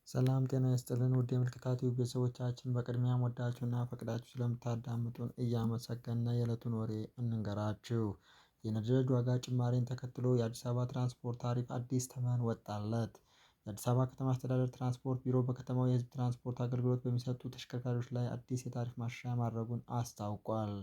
ሰላም ጤና ይስጥልን ውድ የምልክታ ቲዩብ ቤተሰቦቻችን በቅድሚያም ወዳችሁና ፈቅዳችሁ ስለምታዳምጡን እያመሰገንን የዕለቱን ወሬ እንንገራችሁ። የነዳጅ ዋጋ ጭማሪን ተከትሎ የአዲስ አበባ ትራንስፖርት ታሪፍ አዲስ ተመን ወጣለት። የአዲስ አበባ ከተማ አስተዳደር ትራንስፖርት ቢሮ በከተማው የህዝብ ትራንስፖርት አገልግሎት በሚሰጡ ተሽከርካሪዎች ላይ አዲስ የታሪፍ ማሻሻያ ማድረጉን አስታውቋል።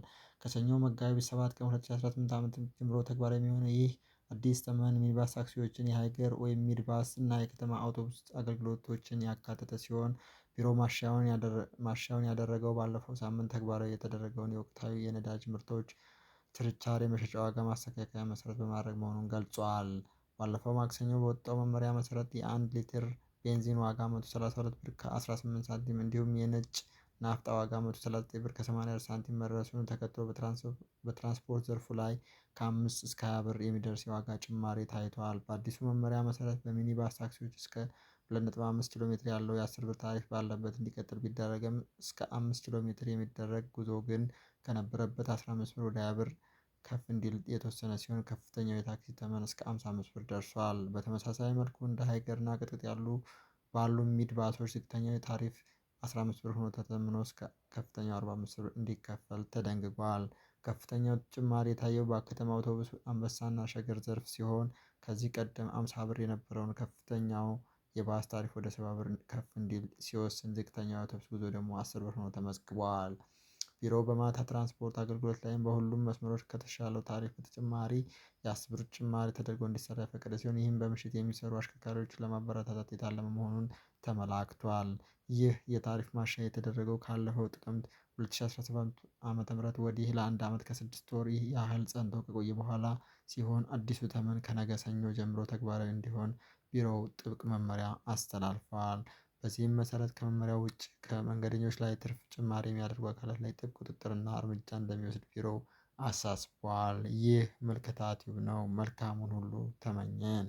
ከሰኞ መጋቢት 7 ቀን 2018 ዓ.ም ጀምሮ ተግባራዊ የሚሆነው ይህ አዲስ ተመን ሚኒባስ ታክሲዎችን፣ የሃይገር ወይም ሚድባስ እና የከተማ አውቶቡስ አገልግሎቶችን ያካተተ ሲሆን ቢሮው ማሻሻያውን ያደረገው ባለፈው ሳምንት ተግባራዊ የተደረገውን የወቅታዊ የነዳጅ ምርቶች ችርቻሮ መሸጫ ዋጋ ማስተካከያ መሰረት በማድረግ መሆኑን ገልጿል። ባለፈው ማክሰኞ በወጣው መመሪያ መሰረት የአንድ ሊትር ቤንዚን ዋጋ 132 ብር ከ18 ሳንቲም እንዲሁም የነጭ ናፍጣ ዋጋ 139 ብር ከ84 ሳንቲም መድረሱን ተከትሎ በትራንስፖርት ዘርፉ ላይ ከ5 እስከ 20 ብር የሚደርስ የዋጋ ጭማሪ ታይቷል። በአዲሱ መመሪያ መሰረት በሚኒባስ ታክሲዎች እስከ 2.5 ኪሎ ሜትር ያለው የ10 ብር ታሪፍ ባለበት እንዲቀጥል ቢደረግም እስከ 5 ኪሎ ሜትር የሚደረግ ጉዞ ግን ከነበረበት 15 ብር ወደ 20 ብር ከፍ እንዲል የተወሰነ ሲሆን ከፍተኛው የታክሲ ተመን እስከ 55 ብር ደርሷል። በተመሳሳይ መልኩ እንደ ሃይገርና ቅጥቅጥ ባሉ ሚኒባሶች ዝቅተኛው ታሪፍ 15 ብር ሆኖ ተተምኖ እስከ ከፍተኛው 45 ብር እንዲከፈል ተደንግጓል። ከፍተኛው ጭማሪ የታየው በከተማ አውቶቡስ፣ አንበሳና ሸገር ዘርፍ ሲሆን ከዚህ ቀደም 50 ብር የነበረውን ከፍተኛው የባስ ታሪፍ ወደ 70 ብር ከፍ እንዲል ሲወስን፣ ዝቅተኛው የአውቶቡስ ጉዞ ደግሞ 10 ብር ሆኖ ተመዝግቧል። ቢሮው በማታ ትራንስፖርት አገልግሎት ላይም በሁሉም መስመሮች ከተሻለው ታሪፍ በተጨማሪ የ10 ብር ጭማሪ ተደርጎ እንዲሰራ የፈቀደ ሲሆን ይህም በምሽት የሚሰሩ አሽከርካሪዎችን ለማበረታታት የታለመ መሆኑን ተመላክቷል። ይህ የታሪፍ ማሻሻያ የተደረገው ካለፈው ጥቅምት 2017 ዓ.ም ወዲህ ለአንድ ዓመት ከስድስት ወር ያህል ጸንቶ ከቆየ በኋላ ሲሆን አዲሱ ተመን ከነገ ሰኞ ጀምሮ ተግባራዊ እንዲሆን ቢሮው ጥብቅ መመሪያ አስተላልፏል። በዚህም መሰረት ከመመሪያው ውጭ ከመንገደኞች ላይ ትርፍ ጭማሪ የሚያደርጉ አካላት ላይ ጥብቅ ቁጥጥርና እርምጃ እንደሚወስድ ቢሮው አሳስቧል። ይህ ምልከታ ቲዩብ ነው። መልካሙን ሁሉ ተመኘን።